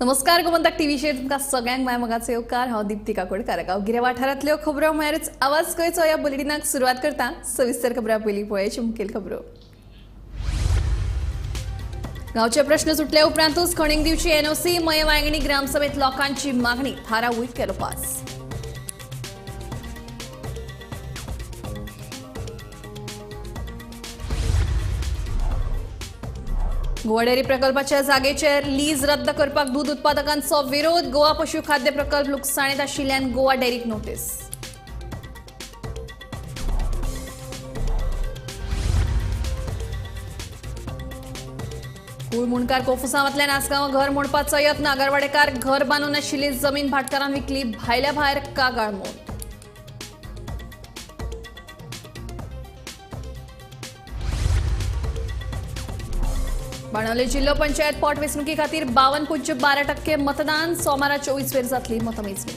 नमस्कार गोमंतक टीव्हीचेर तुमकां सगळ्यांक माय मोगाचो येवकार। हांव दीप्ती काकोड कारागांव गिरे वाठारांतल्यो खबरो म्हळ्यारच आवाज गोंयचो ह्या बुलेटिनाक सुरवात करता। सविस्तर खबरां पयलीं पळोवया मुखेल खबरो। गांवचे प्रश्न सुटले उपरांतूच खणीक दिवची एनओसी। मये वांयगणी ग्रामसभेत लोकांची मागणी, थारावूय केलो पास। गोवा डेअरी प्रकल्पाच्या जागेचेर लीज रद्द करपाक दूध उत्पादकांचो विरोध। गोवा पशु खाद्य प्रकल्प लुकसाणीत आशिल्ल्यान गोवा डेअरीक नोटीस। कूळ मुणकार कोफुसांवांतल्यान आसगांवां घर मोडपाचो यत्न। आगरवाडेकार घर बांदून आशिल्ली जमीन भाटकारांक विकली, भायल्या भायर कागाळ मोड। बाणावले जिल्लो पंचायत पोटवेंचणुके खातीर 52.12% मतदान। सोमारा 24 वेर जातली मतमेजणी।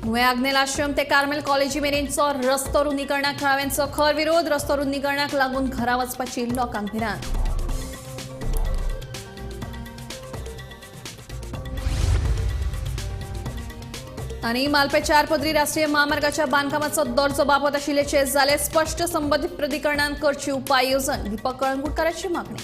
नुवें आग्नेल आश्रम ते कार्मेल कॉलेजी मेरेनचो रस्तो रुंदीकरणाक थळाव्यांचो खर विरोध। रस्तो रुंदीकरणाक लागून घरा वचपाची लोकांक भिरांत। आनी मालपे 4 पदरी राष्ट्रीय महामार्गाच्या बांदकामाचो दर्जो बाबत आशिल्लेचे जाले स्पष्ट। संबंधित प्राधिकरणान करची उपाय येवजण, दीपक कळंगूटकाराची मागणी।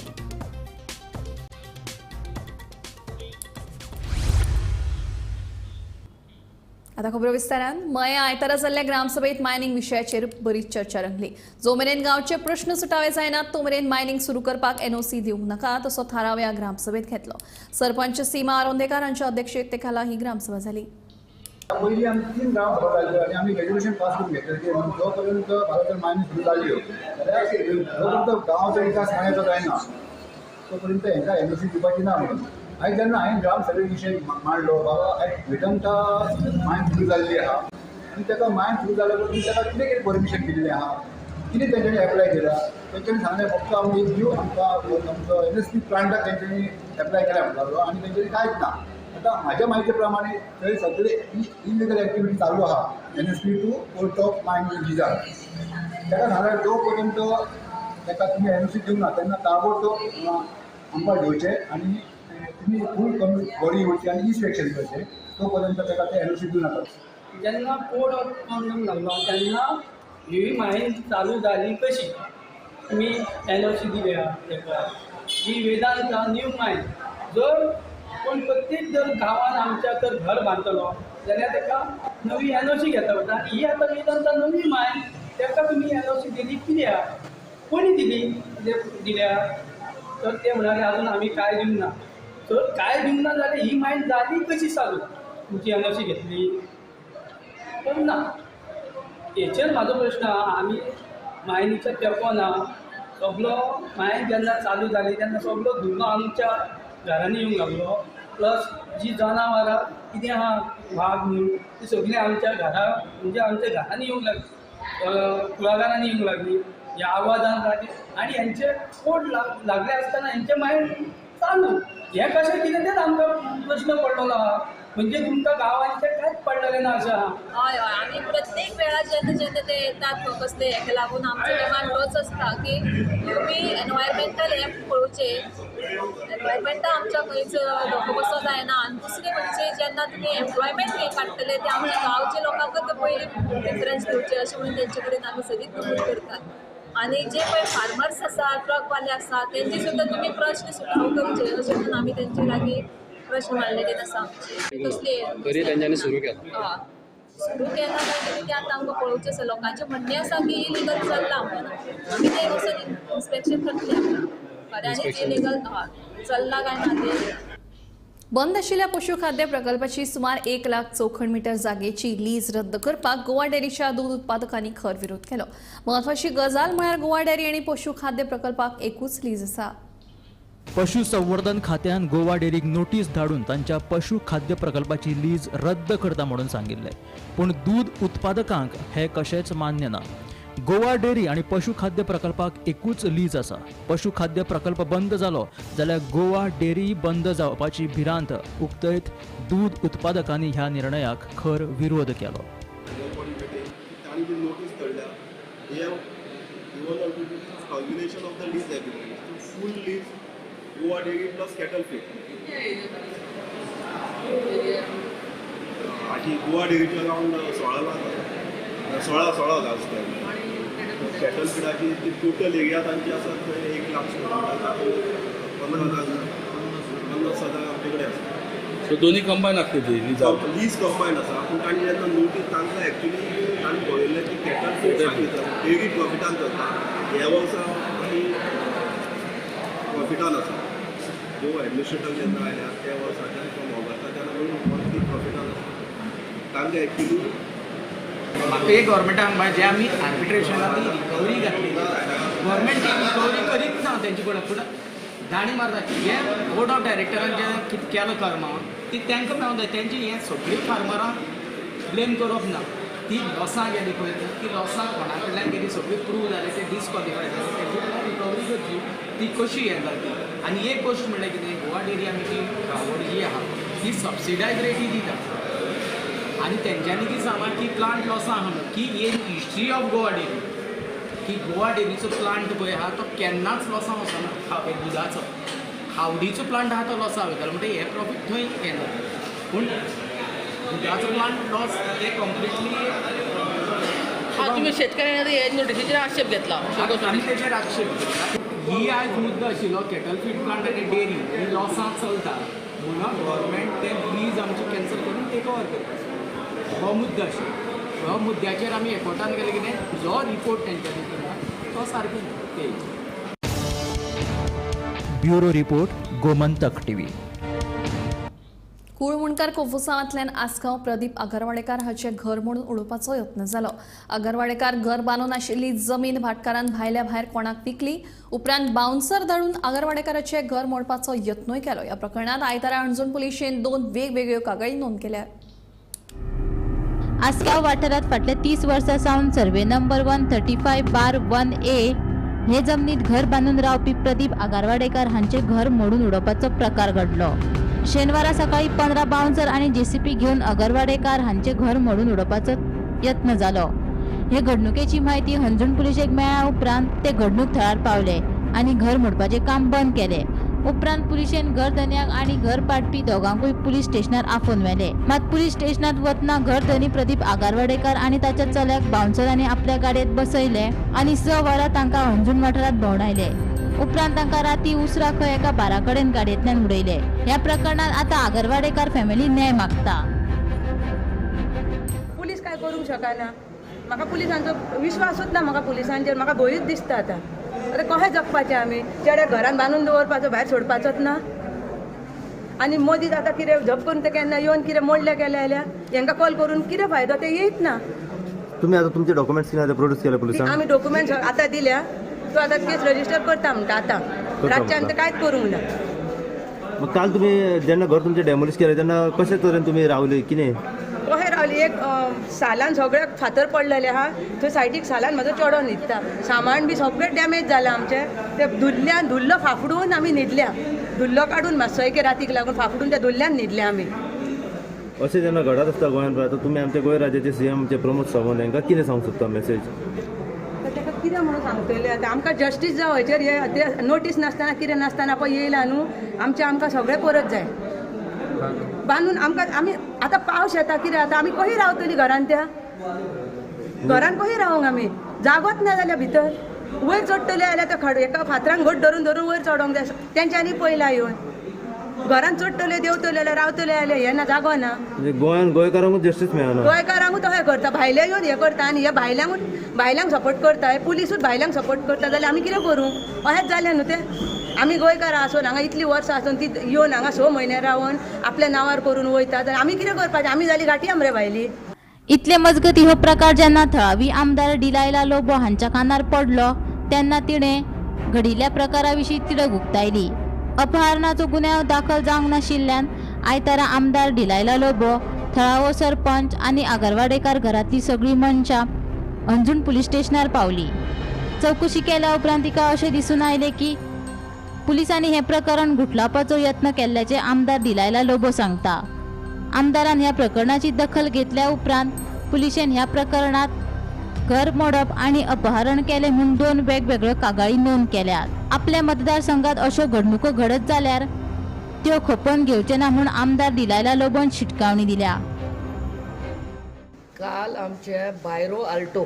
आता खबरो विस्तारान। मये आयतारा जाल्ल्या ग्रामसभेत मायनिंग विशयाचेर बरीच चर्चा रंगली। जो मेरेन गांवचे प्रश्न सुटावे जायनात तो मेरेन मायनिंग सुरू करपाक एनओसी दिवंक नाका तसो थाराव ह्या ग्रामसभेत घेतलो। सरपंच सीमा आरोंदेकार हांच्या अध्यक्षतेखाला खाला ही ग्रामसभा जाली। पयलीं आमी 3 ग्रामसभा जाल्ल्यो आनी आमी रेजोल्युशन पास करून घेतलें की जो पर्यंत भारतान मायनिंग सुरू जाल्ल्यो जाल्यार जो पर्यंत गांवाचो विकास मायनाचो जायना तो पर्यंत हांकां एनओसी दिवपाची ना म्हणून। आयज जेन्ना हांवें ग्रामसभे विशय मांडलो बाबा आयज वेदांता मायन सुरू जाल्ली आहा आनी ताका मायन सुरू जाल्या उपरांत ताका कितें कितें परमिशन दिल्लें आहा, कितें तेंच्यांनी एप्लाय केला, तेंच्यांनी सांगलें फक्त आमी एक दिव आमचो एनएसपी प्लांटाक तेंच्यांनी एप्लाय केला म्हणटालो आनी तेंच्यांनी कांयच ना। आता माझ्या माहिती प्रमाणे थंय सगळे इलिगल एक्टिविटी चालू आहा NSP to court of mining विजार। ताका सांगल्यार जो पर्यंत ताका तुमी एनओसी दिवंक ना तेन्ना ताबडतोब आमकां घेवचें आनी तुमी फूल बॉडी येवची आनी इन्स्पेक्शन करचें तो पर्यंत ताका ते एनओसी दिवं नाका। जेन्ना कोड ऑफ कॉन्डक्ट लागलो तेन्ना ही मायन चालू जाली कशी, तुमी एनओसी दिल्या ताका ही वेदांता न्यू मायन। जर कोण प्रत्येक जर गांवांत आमच्या तर घर बांदतलो जाल्यार ताका नवी एनओसी घेता पडटा। ही आतां वेदांता नवी मायन ताका तुमी एनओसी दिली कित्याक, कोणी दिल्या तर ते म्हणाले अजून आमी काय दिवंक ना। तर काय दिवंक ना जाल्यार ही मायन जाली कशी चालू, तुमची एनओसी घेतली पण ना। हेचेर म्हाजो प्रश्न आहा, आमी मायनीचो तेंपो ना, सगलो मायन जेन्ना चालू जाली तेन्ना सगलो धुलो आमच्या घरांनी येवंक लागलो। प्लस जी जनावरां कितें आहा वाघ म्हणून ती सगळीं आमच्या घरा म्हणजे आमच्या घरांनी येवंक लागली, कुळागरांनी येवंक लागली, ह्या आवाजान लागली आनी हेंचे कोड लागले आसतना हेंचे मायन चालू। हें कशें कितें तेच आमकां प्रश्न पडलेलो आहा। म्हणजे तुमकां गांवांचे कांयच पडलेलें ना अशें आहा। हय हय, आमी प्रत्येक वेळार जेन्ना जेन्ना ते येतात कसले हेका लागून आमचो डिमांड तोच आसता की तुमी एनवायरमेंटल हें पळोवचें, एनवायरमेंटा आमच्या खंयच धोको बसो जायना। आनी दुसरें म्हणजे जेन्ना तुमी एम्प्लॉयमेंट हें काडटले ते आमच्या गांवच्या लोकांकच पयलीं प्रिफरन्स दिवचें अशें म्हणून तेंचे कडेन आमी सदींच नमूद करतात। आनी जे पळय फार्मर्स आसा, ट्रकवाले आसा तेंचे सुद्दां तुमी प्रश्न सुटावो करचे अशें म्हणून आमी तेंचे लागीं प्रश्न मांडलेले आसा। तरी तेंच्यांनी सुरू केला। हय, सुरू केला म्हणटकीर तें आतां आमकां पळोवचें आसा। लोकांचें म्हणणें आसा की इलिगल चल्लां म्हणून आमी तें वचून इन्स्पेक्शन करतले खऱ्यांनीच इलिगल चल्लां काय ना तें। बंद आशिल्ल्या पशु खाद्य प्रकल्पाची सुमार 1 लाख चौखण मीटर जागेची लीज रद्द करपाक गोवा डेअरीच्या दूध उत्पादकांनी खर विरोध केलो। महत्वाची गजाल म्हळ्यार गोवा डेअरी आनी पशु खाद्य प्रकल्पाक एकूच लीज आसा। पशुसंवर्धन खात्यान गोवा डेअरीक नोटीस धाडून तांच्या पशु खाद्य प्रकल्पाची लीज रद्द करता म्हणून सांगिल्ले, पण दूध उत्पादकांक हे कशेंच मान्य ना। गोवा डेअरी आणि पशु खाद्य प्रकल्पाक एकूच लीज आसा। पशु खाद्य प्रकल्प बंद जालो जाल्यार गोवा डेअरी बंद जावपाची भिरांत उक्तयत दूध उत्पादकांनी ह्या निर्णयाक खर विरोध केलो। तांणी जी नोटीस धाडल्या Even on calculation of the lease agreement, full lease Goa Dairy plus cattle feed. आणि गोवा डेअरीचे अराउंड 16,000 आसता. कॅटल फिडाची ती टोटल एरिया तांची आसा थंय 1,50,000 आमचे आसा. सो दोन्ही कंबाईन लागते ती लीज कंबायन आसा पूण तांणी जेन्ना नोटीस तांकां एक्चुली तांणी पळयल्लें की कॅटल फीड डेअरी प्रॉफिटान जाता. ह्या वर्सा आमी प्रॉफिटान आसा. जो एडमिनिस्ट्रेटर जेन्ना आयल्या त्या वर्साच्यान फ्रॉम ऑगस्टाच्यान आमी मंथली प्रॉफिटान आसा. तांकां एक्चुली म्हाका एक गव्हर्मेंटाक जे आमी आर्बिट्रेशनाक ती रिकवरी घातली गव्हर्मेंट ती रिकवरी करीत ना तेंचे कडेन पूण दाणी मारता जे बोर्ड ऑफ डायरेक्टरान जे कितें केलां कर्मां ती तांकां मेळूंक जाय. तेंची हें सगळीं फार्मरां ब्लेम करप ना. ती लॉसां गेली पळय ती लॉसां कोणा कडल्यान गेली सगळी प्रूव जाली ते डिस्क्वॉलिफाय जाली तेंची कडल्यान रिकवरी करची ती कशी हें जाता. आनी एक गोश्ट म्हणल्यार कितें गोवा डेअरी आमी जी आवड जी आहा ती सबसिडायज रेटी दिता आनी तेंच्यांनी कितें सांगलां की प्लांट लॉसां आहा म्हणून की in history of Goa dairy की गोवा डेअरीचो प्लांट पळय आहा तो केन्नाच लॉसां वचना. दुदाचो हावडीचो प्लांट आहा तो लॉसां वयतालो म्हणटा हे प्रॉफीट थंय हें जाता पूण दुदाचो प्लांट लॉस ते कंप्लिटली. तुम्ही शेतकऱ्यांनी हे नोटिसीचेर आक्षेप घेतला आमी तेचेर आक्षेप घेतला. ही आयज मुद्दो आशिल्लो कॅटल फीड प्लांट आनी डेअरी ही लॉसां चलता म्हणून गव्हर्मेंट ते लीज आमची कॅन्सल करून टेक ओवर करता. हो मुद्दो आशिल्लो. ह्या मुद्द्याचेर आमी एकवटान गेले कितें जो रिपोर्ट तेंच्यांनी केला तो सारको ते. Bureau report Gomantak TV. कुळमुणकार कोफुसांवांतल्यान आसगांव प्रदीप आगरवाडेकार हाचें घर म्हणून उडोवपाचो यत्न जालो. आगरवाडेकार घर बांदून आशिल्ली जमीन भाटकारान भायल्या भायर कोणाक विकली. उपरांत बाउन्सर धाडून आगरवाडेकाराचें घर मोडपाचो यत्नूय केलो. ह्या प्रकरणांत आयतारा अणजूण पुलिशेन 2 वेगवेगळ्यो कागाळी नोंद केल्या. आसगांव वाठारात फाटल्या 30 वर्सां सावन सर्वे नंबर 135/1A हे जमनीत घर बांदून रावपी प्रदीप आगरवाडेकार हांचे घर मोडून उडोवपाचो प्रकार घडलो. शेनवारा सकाळी 15 बाउन्सर आणि JCP घेऊन आगरवाडेकार हांचे घर मोडून उडोवपाचो यत्न जालो. हे घडणुकेची माहिती हंजूण पुलिशेक मेळ्ळ्या उपरांत ते घडणूक थळार पावले आणि घर मोडपाचे काम बंद केले. उपरांत पुलिशेन घरधन्याक आणि घर पाडपी दोगांकूय पुलीस स्टेशनार आफोवन व्हेले. मात पुलीस स्टेशनात वतना घरधनी प्रदीप आगरवाडेकार आणि ताच्या चल्याक बाउन्सरांनी आपल्या गाडयेत बसयले आणि 6 वरां तांकां हंजूण वाठारात भोंवडायले. उपरांत तांकां राती उसरा खंय एका बारा कडेन गाडयेंतल्यान उडयले. ह्या प्रकरणात आता आगरवाडेकार फॅमिली न्याय मागता. पुलीस काय करूंक शकना. म्हाका पुलिसांचो विश्वासूच ना. म्हाका पुलिसांचेर म्हाका भंयूच दिसता. आतां कशें जगपाचें आमी. चेड्याक घरान बांदून दवरपाचो भायर सोडपाचोच ना. आनी मदींच आतां कितें झप करून ते केन्ना येवन कितें मोडलें केलें जाल्यार हांकां कॉल करून कितें फायदो ते येयत ना. तुम्ही आता तुमचे डॉक्युमेंट्स किती प्रोड्यूस केले पुलिसांक? आमी डॉक्युमेंट्स आतां दिल्या. तो आतां केस रजिस्टर करता म्हणटा. आतां रातचे आमी कांयच करूंक ना. मग काल तुम्ही जेन्ना घर तुमचे डॅमोलिश केले तेन्ना कशे तरेन तुम्ही रावले कितें? कशें रावली. एक सालान सगळ्याक फातर पडलेले आहा. थंय सायडीक सालान म्हाजो चेडो न्हिदता. सामान बी सगळें डॅमेज जालां आमचें. ते धुल्लो फाफडून आमी न्हिदल्या. धुल्लो काडून मातसो एक रातीक लागून फाफडून त्या धुल्ल्यान न्हिदल्या आमी. अशें जेन्ना घडत आसता गोंयांत रावता तुमी आमच्या गोंय राज्याचे CM प्रमोद सावंत हांकां कितें सांगूंक सोदता मेसेज? ताका कितें म्हणून सांगतले. आतां आमकां जस्टीस जावं हेचेर हे नोटीस नासतना कितें नासतना पळय येयला न्हू. आमकां सगळें परत जाय बांदून. आमकां आमी आतां पावस येता कितें जाता. आमी कशी रावतली घरान. त्या घरान कशी रावंक आमी. जागोच ना जाल्यार भितर वयर चडटले जाल्यार त्या एका फातरान घट धरून धरून वयर चडोंक जाय. तेंच्यांनी पयला येवन घरान चडटले देंवतले जाल्यार रावतले जाल्यार हें ना जागो ना. म्हणजे गोंयान गोंयकारांकूच जस्टीस मेळना. गोंयकारांकूच तशें करता. भायले येवन हें करता आनी हे भायल्यांक सपोर्ट करता. पुलिसूच भायल्यांक सपोर्ट करता जाल्यार आमी कितें करूं. अशेंच जालें न्हू तें. आमी गोंयकारां आसून हांगा इतलीं वर्सां आसून ती येवन हांगा 6 म्हयने रावन आपल्या नांवार करून वयता जाल्यार आमी कितें करपाचें. आमी जाली गाठी आमरे भायली. इतले मजगती हो प्रकार जेन्ना थळावी आमदार डिलायला लोबो हांच्या कानार पडलो तेन्ना तिणें घडिल्ल्या प्रकारा विशीं तिडक उक्तायली. अपहरणाचो गुन्यांव दाखल जावंक नाशिल्ल्यान आयतारा आमदार डिलायला लोबो, थळावो सरपंच आनी आगरवाडेकार घरांतली सगळीं मनशां अंजूण पुलीस स्टेशनार पावली. चवकशी केल्या उपरांत तिका अशें दिसून आयलें की पुलिसांनी हें प्रकरण गुठलावपाचो यत्न केल्ल्याचें आमदार डिलायला लोबो सांगता. आमदारान ह्या प्रकरणाची दखल घेतल्या उपरांत पुलिशेन ह्या प्रकरणात घर मोडप आणि अपहरण केले म्हणून 2 वेगवेगळ्यो कागाळी नोंद केल्यात. आपल्या मतदारसंघात अशो घडणुको घडत जाल्यार त्यो खपोवन घेवचे ना म्हणून आमदार दिलायला लोबोन शिटकावणी दिल्या. काल आमच्या बायरो आल्टो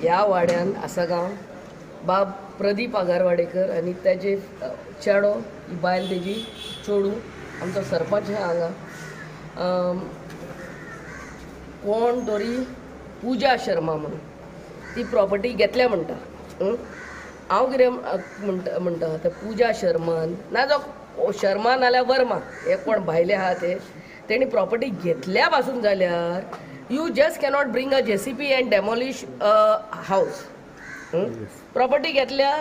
ह्या वाड्यान आसागांव बाब प्रदीप आगारवाडेकर आणि त्याचे चेडो ही बायल तेजी चोडू आमचो सरपंच हांगा कोण तरी पूजा शर्मा म्हणून ती प्रॉपर्टी घेतल्या म्हणटा. हांव कितें म्हणटा ते पूजा शर्मान ना जो शर्मा नाल्यार वर्मा हे कोण भायले आहा तेणी प्रॉपर्टी घेतल्या पासून जाल्यार you just cannot bring a JCB and demolish a house. Property घेतल्या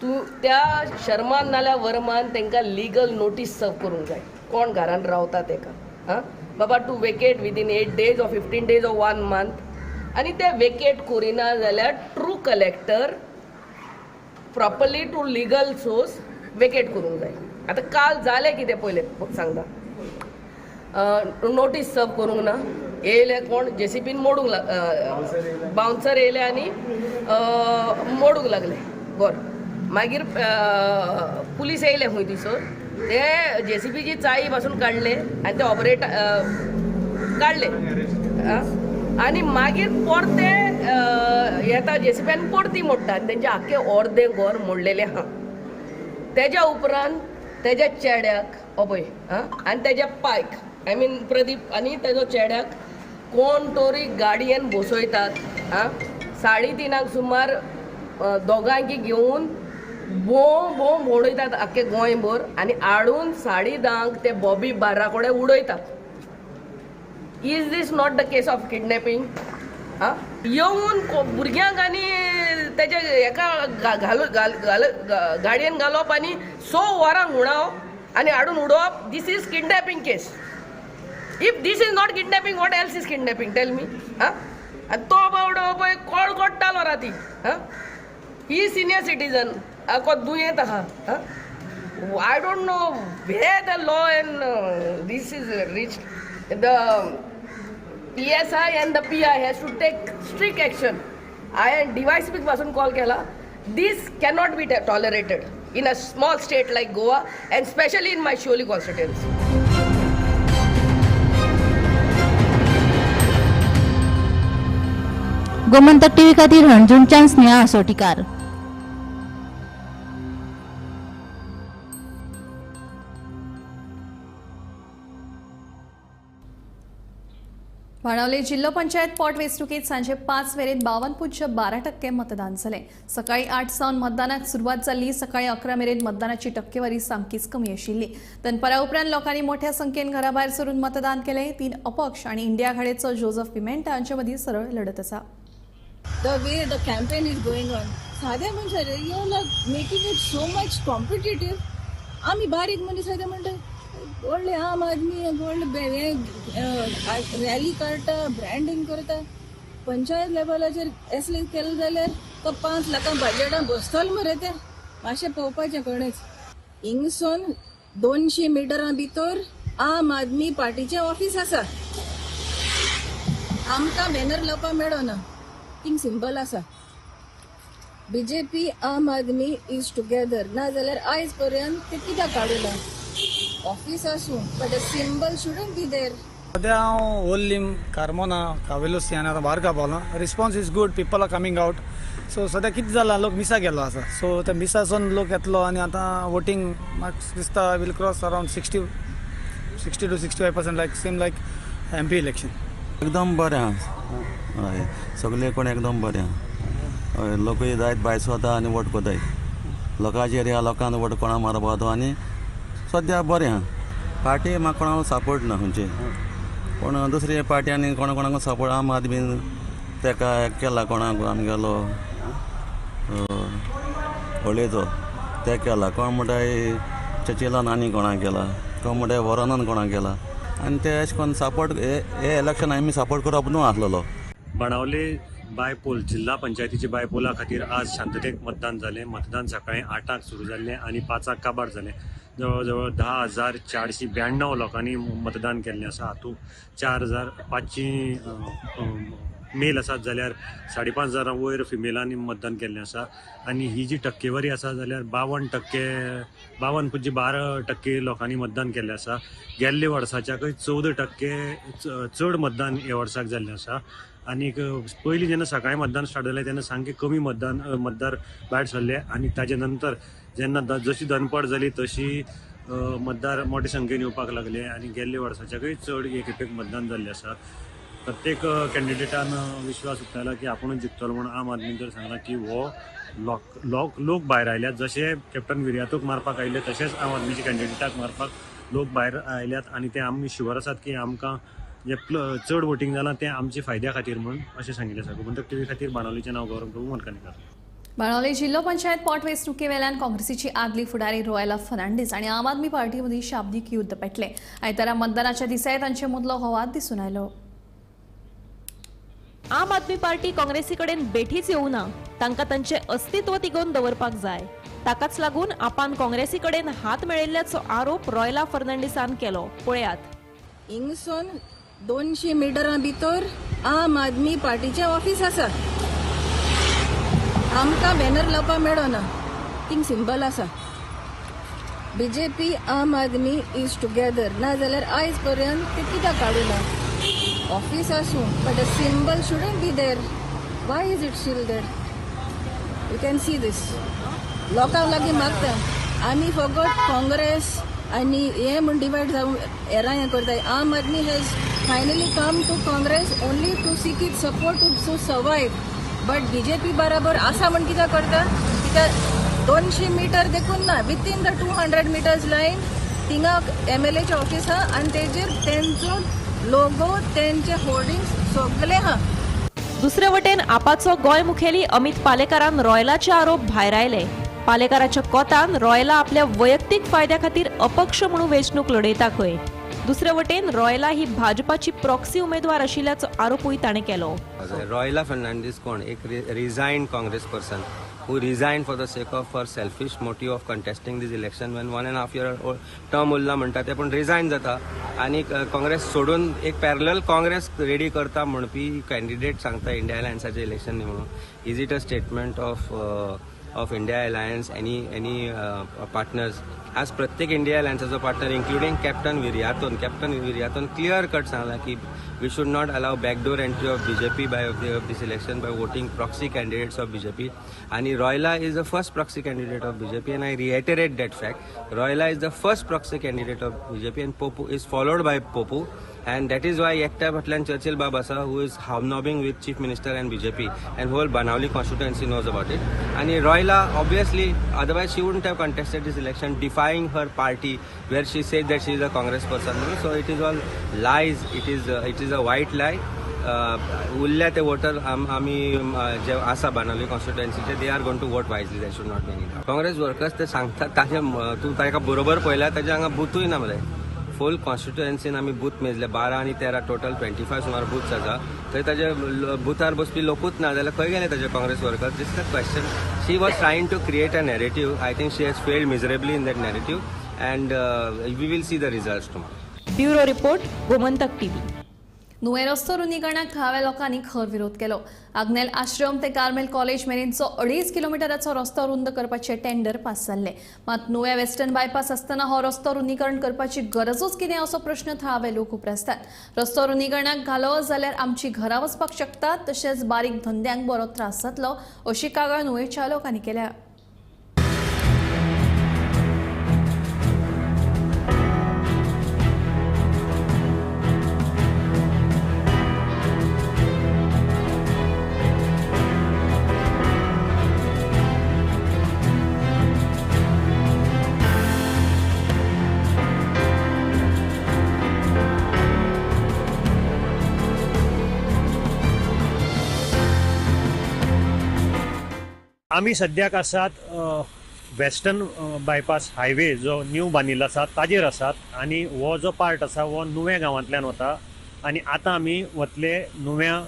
तूं त्या शर्मान नाल्यार वर्मान तांकां लिगल नोटीस सर्व करूंक जाय कोण घरान रावता ताका. बाबा to vacate within 8 days or 15 days or 1 month आनी ते वेकेट करिना जाल्यार through collector properly to legal source vacate करूंक जाय. आतां काल जालें कितें पयलें सांगता. नोटीस सर्व करूंक ना येयले कोण JCBन मोडूंक बाउन्सर येयले आनी मोडूंक लागले घर. मागीर पुलीस येयले खंय दिसो ते JCBची चाळी पासून काडले आनी ते ऑपरेट काडले आनी मागीर परते येता JCBन परती मोडटा आनी तेंचे आख्खे अर्दें घर मोडलेलें आहा. तेज्या उपरांत तेज्या चेड्याक पळय आनी तेज्या पायक आय मीन प्रदीप आनी तेजो चेड्याक कोण तरी गाडयेन बसयतात. 3:30 सुमार दोगांकी घेवन भोव मोडयतात आख्खे गोंयभर आनी हाडून 10:30 ते बॉबी बार्रा कडेन उडयतात. Is this not the case of kidnapping? येवन भुरग्यांक आनी तेजे हेका गाडयेन घालप आनी 100 वरांक उडोवप आनी हाडून उडोवप. This is kidnapping case. If this is not kidnapping what else is kidnapping tell me? आनी तो बावडो पळय कॉल कोट्टालो राती. ही सिनियर सिटीजन को दुयेंत आहा. I don't know way the law and this is reach the PSI and the PI has to take strict action. I and DYSP पासून call केला. This cannot be tolerated in a small state like Goa and especially in my Sholi constituency. Gomantak TV खातीर हणजूणच्यान स्नेहा आसोटीकार. बाणावले जिल्हा पंचायत पोट वेंचणुकेत सांजे 5 वेळेत 52.12% मतदान जालें. सकाळी 8 सावन मतदानाक सुरवात जाल्ली. सकाळी 11 मेरेन मतदानाची टक्केवारी सामकीच कमी आशिल्ली. दनपारा उपरांत लोकांनी मोठ्या संख्येन घराभायर सरून मतदान केलें. 3 अपक्ष आनी इंडिया आघाडीचो जोझफ पिमेंटा हांचे मदीं सरळ लढत आसा. The way the campaign is going on, साध्या मनशार you are like making it so much competitive. आमी बारीक मनीस साध्या म्हणटा व्हडले आम आदमी व्हडले रॅली करता ब्रँडिंग करता. पंचायत लेवलाचेर असलें केलें जाल्यार तो 5 लाखां बजेटान बसतलो मरे ते मातशें पळोवपाचें कोणेच. हिंगसून 200 मिटरां भितर आम आदमी पार्टीचें ऑफिस आसा. आमकां बॅनर लावपाक मेळना. थिंग सिंबल आसा BJP आम आदमी इज टुगेदर. ना जाल्यार आयज पर्यंत ते कित्याक काडूना ऑफिस आसूं but symbol shouldn't be there. सद्या हांव ओल्लीम कार्मोना कावेलोसी आनी आतां भायर कापालो. Response is good. People are coming out. So सद्या कितें जालां लोक मिसा गेलो आसा. सो त्या मिसासून लोक येतलो आनी आतां वोटींग म्हाका दिसता will cross around 60 to 65% like same like MP election. एकदम बरें आहा. हय सगळे कोण एकदम बरें आहा. हय लोकूय जायत भायर स्वता आनी वोट कोताय. लोकांचेर ह्या लोकांक वोट कोणा मारपा तो आनी सद्या बरें आहा. पार्टी म्हाका कोणाक सपोर्ट ना खंयचे. पूण दुसरे पार्ट्यांनी कोणाक सपोर्ट आम आदमीन तेका केला कोणाक आमगेलो होळेचो ते केला. कोण म्हणटाय चचिलान आनी कोणाक केला. कोण म्हणटाय वरोनान कोणाक केला. आनी ते अशें करून सपोर्ट हे इलेक्शन आमी सपोर्ट करप न्हू आसलेलो. बाणावले बायपोल जिल्हा पंचायतीचे बायपोला खातीर आज शांततेत मतदान जालें. मतदान सकाळी 8 सुरू जाल्लें आनी 5 काबार जालें. जवळ जवळ 10,492 लोकांनी मतदान केल्लें आसा. हातूंत 4,500 मेल आसात जाल्यार 5,500 वयर फिमेलांनी मतदान केल्लें आसा आनी ही जी टक्केवारी आसा जाल्यार 52.12% लोकांनी मतदान केल्लें आसा. गेल्ले वर्साच्याकय 14% चड मतदान ह्या वर्साक जाल्लें आसा. आनीक पयलीं जेन्ना सकाळीं मतदान स्टार्ट जालें तेन्ना सामकें कमी मतदार भायर सरले आनी ताजे नंतर जेन्ना जशी दनपड जाली तशी मतदार मोठे संख्येन येवपाक लागले आनी गेल्ले वर्साच्याकय चड एक मतदान जाल्लें आसा. प्रत्येक कॅन्डिडेटान विश्वास उक्तायला की आपुणूच जिखतलो म्हणून आम आदमी तर सांगला की हो लोक भायर आयल्यात. जशे कॅप्टन विर्यातूक मारपाक आयिल्ले तशेंच आम आदमीच्या कॅन्डिडेटाक मारपाक लोक भायर आयल्यात आनी ते आमी शुवर आसात की आमकां जे चड वोटींग जालां तें आमच्या फायद्या खातीर म्हणून अशें सांगिल्लें आसा. गोमंतक टीव्ही खातीर बाणावलीचें नांव गौरव प्रभू मनकानीकर. बाणावली जिल्हा पंचायत पोटवेंचणुके वेल्यान काँग्रेसीची आदली फुडारी रोयला फर्नांडीस आनी आम आदमी पार्टी मदीं शाब्दीक युद्ध पेटलें. आयतारा मतदानाच्या दिसाय तांचे मदलो हो वाद दिसून आयलो. आम आदमी पार्टी काँग्रेसी कडेन बेठीच येवं ना. तांकां तांचे अस्तित्व तिगोवन दवरपाक जाय. ताकाच लागून आपान काँग्रेसी कडेन हात मेळयिल्ल्याचो आरोप रोयला फर्नांडीसान केलो. पळयात. हिंगसून 200 मिटरां भितर आम आदमी पार्टीचें ऑफिस आसा. आमकां बॅनर लावपाक मेळना. थिंग सिंबल आसा BJP आम आदमी इज टुगेदर. ना जाल्यार आयज पर्यंत ते कित्याक काडूना. ऑफिस आसूं but a symbol shouldn't be there. Why is it still there? You can see this. लोकांक लागीं मागता आमी फकत काँग्रेस आनी हे म्हूण डिवायड जावन हेरां करताय. Aam Aadmi has finally come to Congress only to seek it support to survive. But BJP बराबर आसा म्हण कित्याक करता? कित्याक 200 मिटर देखून ना. विथीन द 200 मिटर्स लायन थिंगा MLAचें ऑफिस आहा आनी तेजेर तेंचो लोगो तेंचे होर्डिंग्स सगळे आहा. दुसरे वटेन आपाचो गोंय मुखेली अमित पालेकारान रॉयलाचे आरोप भायर आयले. पालेकाराच्या कोतान रॉयला आपल्या वैयक्तीक फायद्या खातीर अपक्ष म्हणून वेंचणूक लडयता खंय. दुसरे वटेन रॉयला ही भाजपाची प्रॉक्सी उमेदवार आशिल्ल्याचो आरोपूय ताणें केलो. रॉयला फर्नांडीस कोण एक resigned Congress person who resigned for the sake of her selfish motive of contesting this election when 1.5 year term उरला म्हणटा ते पण रिजायन जाता आनी काँग्रेस सोडून एक पॅरलल काँग्रेस रेडी करता म्हणपी कॅन्डिडेट सांगता इंडिया अलायन्साचें इलेक्शन न्ही म्हणून. Is it a statement of India alliance any partners? आज प्रत्येक इंडिया अलायन्साचो partner including captain Viriato clear cut सांगला की we should not allow backdoor entry of BJP of this election by voting proxy candidates of BJP. And Royla is the first proxy candidate of BJP, and I reiterate that fact. Royla is the first proxy candidate of BJP, and Popu is followed by Popu. And that is why Ekta Bhatlan Churchill Babasa, who is hobnobbing with Chief Minister and BJP, and whole Banavali constituency knows about it. And Royla, obviously, otherwise she wouldn't have contested this election, defying her party, where she said that she is a Congress person. So it is all lies. It is a white lie. उरल्या ते voter आमी जे आसा बाणावली कॉन्स्टिट्युएन्सीचे they are going to vote wisely. They should not be any doubt. Congress workers ते सांगतात ताजे तूं ताका बरोबर पळयल्या ताजे हांगा बुथूय ना मरे. फूल कॉन्स्टिट्युएन्सीन आमी बूथ मेजले 12 आनी 13 टोटल 25 सुमार बूथ्स आसा. थंय ताजे बुथार बसपी लोकूच ना जाल्यार खंय गेले ताजे Congress workers? This is the question. She was trying to create a narrative. I think she has failed miserably in that narrative and we will see the results tomorrow. Bureau report, Gomantak TV. नुवें रस्तो रुंदीकरणाक थळाव्या लोकांनी खर विरोध केलो. आग्नेल आश्रम ते Carmel college मेरेनचो 2.5 किलोमिटराचो रस्तो रुंद करपाचे टेंडर पास जाल्ले. मात नुवें वेस्टर्न बायपास आसतना हो रस्तो रुंदीकरण करपाची गरजूच कितें असो प्रश्न थळावे लोक उपरासतात. रस्तो रुंदीकरणाक घालो जाल्यार आमची घरां वचपाक शकतात तशेंच बारीक धंद्यांक बरो त्रास जातलो अशी कागाळ नुवेच्या लोकांनी केल्या. आमी सद्याक आसात वेस्टर्न बायपास हायवे जो न्यू बांदिल्लो आसा ताजेर आसात आनी हो जो पार्ट आसा हो नुवें गांवांतल्यान वता आनी आतां आमी वतले नुव्या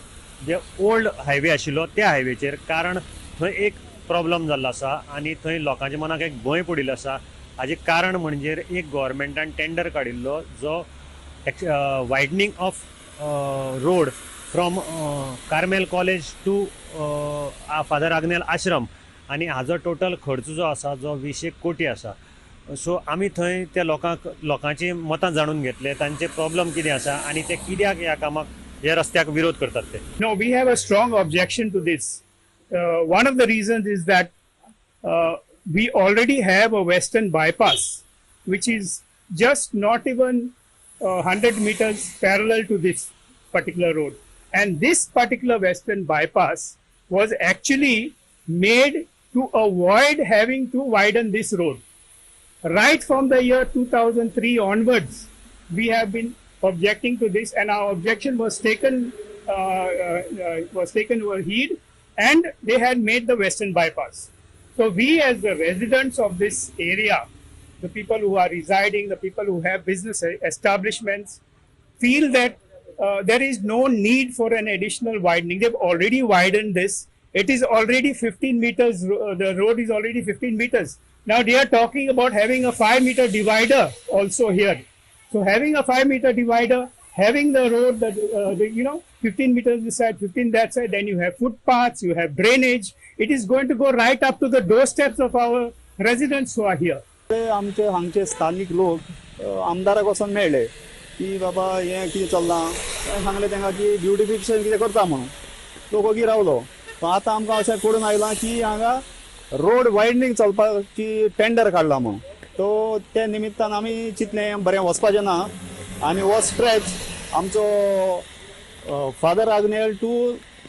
जे ओल्ड हायवे आशिल्लो त्या हायवेचेर. कारण थंय एक प्रॉब्लम जाल्लो आसा आनी थंय लोकांच्या मनाक एक भंय पडिल्लो आसा. हाजें कारण म्हणजे एक गव्हर्मेंटान टेंडर काडिल्लो जो widening of road from Carmel college to father Agnel ashram आनी हाजो टोटल खर्च जो आसा जो 20 कोटी आसा. सो आमी थंय त्या लोकांची मतां जाणून घेतले, तांचे प्रॉब्लेम कितें आसा आनी ते कित्याक ह्या कामाक ह्या रस्त्याक विरोध करतात ते. No, we have a strong objection to this. One of the reasons is that we already have a western bypass, which is just not even 100 meters parallel to this particular road. And this particular western bypass was actually made to avoid having to widen this road. Right from the year 2003 onwards, we have been objecting to this, and our objection was taken over heed, and they had made the western bypass. So we, as the residents of this area, the people who are residing, the people who have business establishments, feel that there is no need for an additional widening. They've already widened this. It is already 15 meters. The road is already 15 meters. Now they are talking about having a 5-meter divider also here. So having a 5-meter divider, having the road, 15 meters this side, 15 that side, then you have footpaths, you have drainage. It is going to go right up to the doorsteps of our residents who are here. आमचे हांगचे स्थानिक लोक आमदाराक वचून मेळ्ळे की बाबा हें कितें चल्लां, सांगलें तांकां की ब्युटिफिकेशन कितें करता म्हणून. तो वोगी रावलो. पण आतां आमकां अशें कळून आयलां की हांगा रोड वायडनींग चलपाची टेंडर काडला म्हणून. तो त्या निमित्तान आमी चिंतलें बरें वचपाचें ना आनी हो स्ट्रेच आमचो father Agnel to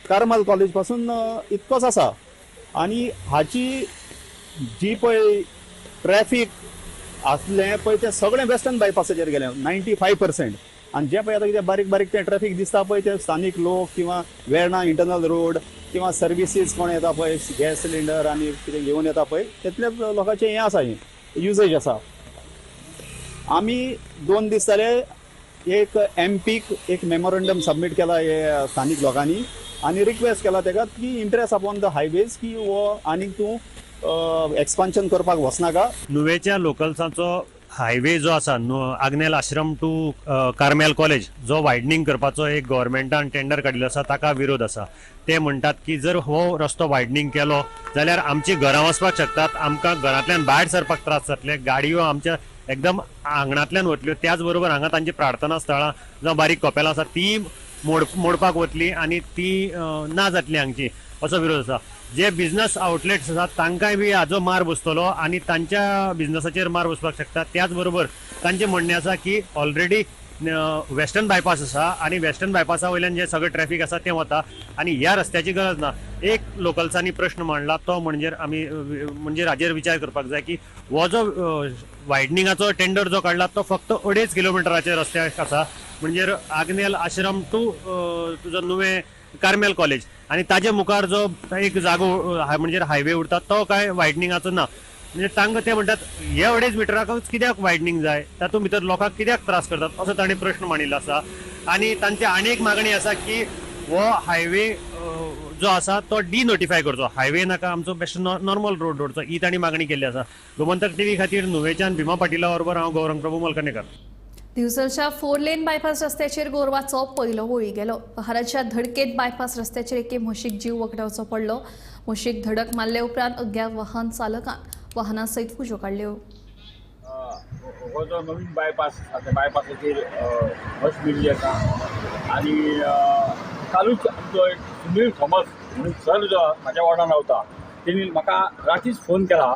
Carmel college पासून इतकोच आसा आनी हाची जी पळय ट्रॅफिक आसलें पळय तें सगळें वेस्टर्न बायपासाचेर गेलें 95%. आनी जे पळय आतां कितें बारीक बारीक तें ट्रॅफिक दिसता पळय ते स्थानीक लोक किंवा वेर्णा इंटरनल रोड किंवा सर्विसीस कोण येता पळय गॅस सिलिंडर आनी कितें घेवन येता पळय तितलेच लोकांचें हें आसा, हें युजेज आसा. आमी 2 दीस जाले एक एमपीक एक मेमोरंडम सबमीट केला हे स्थानीक लोकांनी आनी रिक्वेस्ट केला ताका की इंट्रेस्ट अपॉन द हायवेज की हो आनीक तूं एक्सपान्शन करपाक वचनाका. नुवेच्या लोकल्सांचो हायवे जो आसा आग्नेल आश्रम टू कार्मेल कॉलेज जो वायडनींग करपाचो एक गव्हर्मेंटान टेंडर काडिल्लो आसा ताका विरोध आसा. ते म्हणटात की जर हो रस्तो वायडनींग केलो जाल्यार आमची घरां वचपाक शकतात, आमकां घरांतल्यान भायर सरपाक त्रास जातले, गाडयो आमच्या एकदम आंगणांतल्यान वतल्यो. त्याच बरोबर हांगा तांची प्रार्थना स्थळां जावं बारीक कपेलां आसा ती मोडपाक वतली आनी ती ना जातली हांगची, असो विरोध आसा. जे बिझनस आउटलेट्स आसात तांकांय बी हाजो मार बसतलो आनी तांच्या बिझनसाचेर मार बसपाक शकता. त्याच बरोबर तांचें म्हणणें आसा की ऑलरेडी वेस्टर्न बायपास आसा आनी वेस्टर्न बायपासा वयल्यान जे सगळें ट्रॅफिक आसा तें वता आनी ह्या रस्त्याची गरज ना. एक लोकल्सांनी प्रश्न मांडला तो म्हणजे हाजेर विचार करपाक जाय की हो जो वायडनिंगाचो टेंडर जो काडला तो फक्त 2.5 किलोमिटराच्या रस्त्याक आसा, म्हणजे आग्नेल आश्रम टू तुजो नुवें कार्मेल कॉलेज आनी ताजे मुखार जो एक जागो म्हणजे हायवे उरता तो काय वायडनिंगाचो ना. म्हणजे तांकां ते म्हणटात हे 2.5 मिटराकच कित्याक वायडनींग जाय, तातूंत भितर लोकांक कित्याक त्रास करतात असो ताणें प्रश्न मांडिल्लो आसा. आनी तांची आनी एक मागणी आसा की हो हायवे जो आसा तो डिनोटिफाय करचो, हायवे नाका आमचो बेस्ट नॉर्मल रोड दवरचो, ही तांणी मागणी केल्ली आसा. गोमंतक टीव्ही खातीर नुवेच्यान भीमा पाटीला बरोबर हांव गौरंग प्रभू मलकणेकर. दिवसलच्या 4 लेन बायपास रस्त्याचेर गोरवाचो पयलो बळी गेलो. पहाराच्या धडकेत बायपास रस्त्याचेर एके म्हशीक जीव वगडावचो पडलो. म्हशीक धडक मारले उपरांत अज्ञात वाहन चालकान वाहना सयत कुज्यो काडल्यो. हो जो नवीन बायपास आसा त्या बायपासाचेर बस मिल्ली आसा आनी कालूच आमचो एक सुनील थॉमस म्हणून सर जो म्हाज्या वांगडा रावता तेणी म्हाका रातीच फोन केला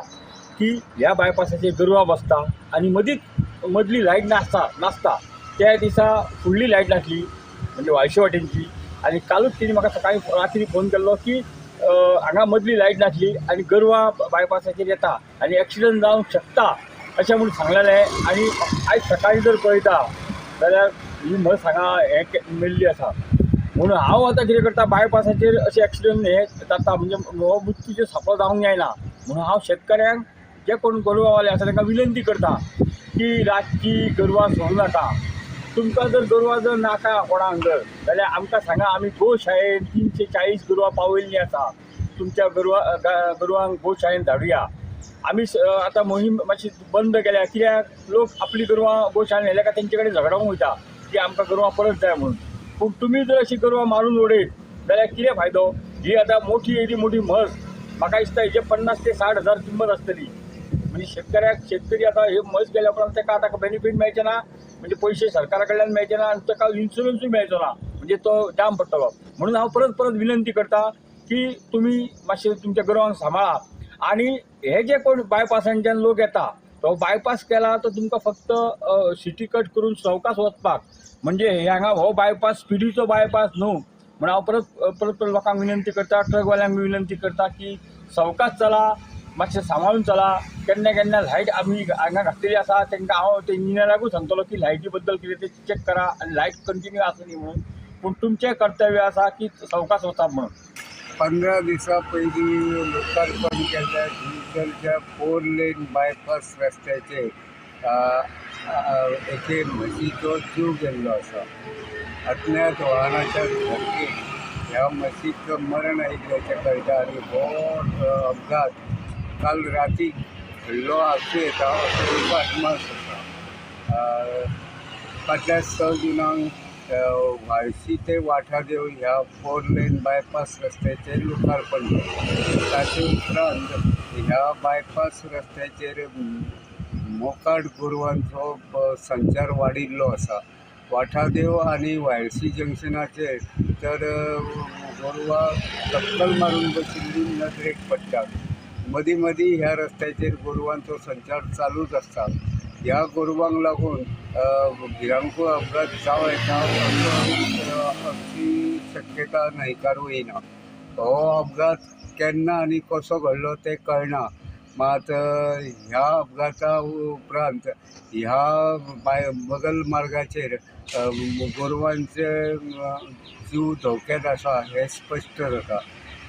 की ह्या बायपासाचेर गोरवां बसता आनी मदली लायट नासता त्या दिसा फुडली लायट नासली म्हणजे वायशे वाटेनची. आनी कालूच तेणी म्हाका सकाळी रात्री फोन केल्लो की हांगा मदली लायट नासली आनी गोरवां बायपासाचेर येता आनी एक्सिडंट जावंक शकता अशें म्हणून सांगलेलें. आनी आयज सकाळी जर पळयता जाल्यार ही म्हस हांगा हें मेल्ली आसा. म्हणून हांव आतां कितें करता, बायपासाचेर अशें एक्सिडंट हे जाता म्हणजे हो मृत्यूचेर सापळो जावंक जायना म्हणून हांव शेतकऱ्यांक जे कोण गोरवांवाले आसा तांकां विनंती करता की रातची गोरवां सोडूं नाका. तुमकां जर गोरवां जर नाका कोणाक जर जाल्यार आमकां सांगा, आमी गोशाळेन 340 गोरवां पावयल्लीं आसा. तुमच्या गोरवांक गोशाळेन धाडुया. आमी आतां मोहीम मातशी बंद केल्या कित्याक लोक आपली गोरवां गोशाळेन व्हेल्या काय तेंचे कडेन झगडोंक वयता की आमकां गोरवां परत जाय म्हणून. पूण तुमी जर अशी गोरवां मारून उडयत जाल्यार कितें फायदो? ही आतां मोठी येदी मोठी म्हस म्हाका दिसता हेजे 50 ते 60 हजार किंमत आसतली. म्हणजे शेतकरी आता हे म्हस गेल्या उपरांत ताका आतां बेनिफीट मेळचे ना, म्हणजे पयशे सरकारा कडल्यान मेळचे ना आनी ताका इन्शुरन्सूय मेळचो ना, म्हणजे तो जाम पडटलो. म्हणून हांव परत विनंती करता की तुमी मातशे तुमच्या गोरवांक सांबाळा. आणि हे जे कोण बायपासांच्यान लोक येता तो बायपास केला तर तुमकां फक्त सिटी कट करून चौकास वचपाक, म्हणजे हांगा हो बायपास स्पिडीचो बायपास न्हू. म्हणून हांव परत लोकांक विनंती करता, ट्रकवाल्यांक विनंती करता की चौकास चला, मातशें सांबाळून चला. केन्ना लायट आमी हांगा घातलेली आसा, तांकां हांव ते इंजिनियराकूय सांगतलो की लायटी बद्दल कितें ते चॅक करा आनी लायट कंटिन्यू आसली म्हणून. पूण तुमचें कर्तव्य आसा की चौकास वचप म्हणून. 15 दिसां पयलीं लोकार्पण केल्ल्या डिजिटलच्या 4 लेन बायपास रस्त्याचेर एके म्हशीचो जीव गेल्लो आसा. अज्ञात वाहनाच्या धडकेक ह्या म्हशीचो मरण आयिल्ल्याचें कळटा आनी हो अपघात काल राती घडलो आसूं येता असो एक अदमास आसा. फाटल्या 6 जुनाक वाळशी ते वाठादेव ह्या 4 लेन बायपास रस्त्याचेर लोकार्पण केलें. ताचे उपरांत ह्या बायपास रस्त्याचेर मोकाट गोरवांचो संचार वाडिल्लो आसा. वाठादेव आनी वाळशी जंक्शनाचेर तर गोरवां चक्कल मारून बशिल्ली नदरेक पडटात. मदीं ह्या रस्त्याचेर गोरवांचो संचार चालूच आसता. ह्या गोरवांक लागून भिरांकूळ अपघात जावं येता अशी शक्यता न्हयकारूं येना. हो अपघात केन्ना आनी कसो घडलो तें कळना. मात ह्या अपघाता उपरांत ह्या बगल मार्गाचेर गोरवांचे जीव धोक्यात आसा हें स्पश्ट जाता.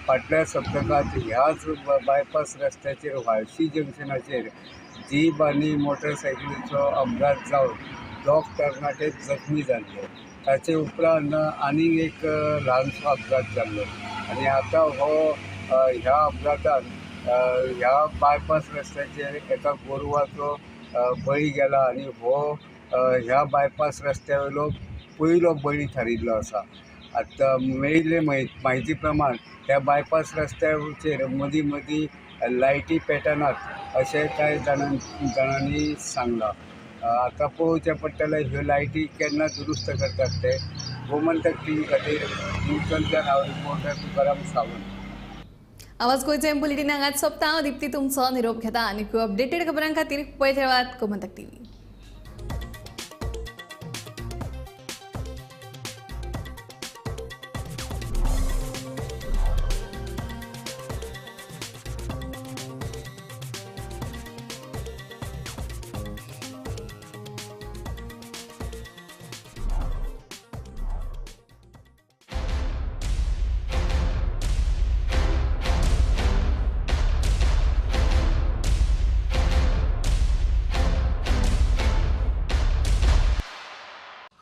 फाटल्या सप्तकांत ह्याच बायपास रस्त्याचेर वाळशी जंक्शनाचेर जीप आनी मोटरसायकलीचो अपघात जावन 2 तरणाटे जखमी जाल्ले. ताचे उपरांत आनीक एक ल्हानसो अपघात जाल्लो आनी आतां हो ह्या अपघातान ह्या बायपास रस्त्याचेर एका गोरवाचो बळी गेला आनी हो ह्या बायपास रस्त्या वयलो पयलो बळी थारिल्लो आसा. आतां मेळिल्ले म्हायती प्रमाण ह्या बायपास रस्त्याचेर मदीं लायटी पेटनात अशें कांय जाणांनी सांगलां. आतां पळोवचें पडटलें ह्यो लायटी केन्ना दुरुस्त करतात ते. गोमंतक टीव्ही खातीर न्यूजच्यान हांव रिपोर्टर तुकाराम सावंत. आवाज गोंयचे बुलेटिन हांगाच सोंपता. हांव दिप्ती तुमचो निरोप घेता आनी अपडेटेड खबरां खातीर पळयत रावात गोमंतक टीव्ही.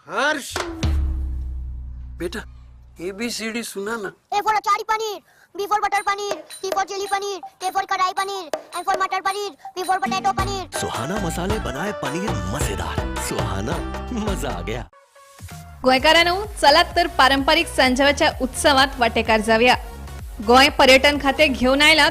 हर्ष बेटा ABCD सुना ना. A for achari paneer, B for butter paneer, C for chili paneer, K for kadai paneer, M for matar paneer, P for potato paneer. Suhana मसाले बनाए पनीर मजेदार. सुहाना मजा आ गया. गोंयकारांनो, चलात तर पारंपरिक सांजावाच्या उत्सवात वांटेकार जावया. गोंय पर्यटन खाते घेऊन आयला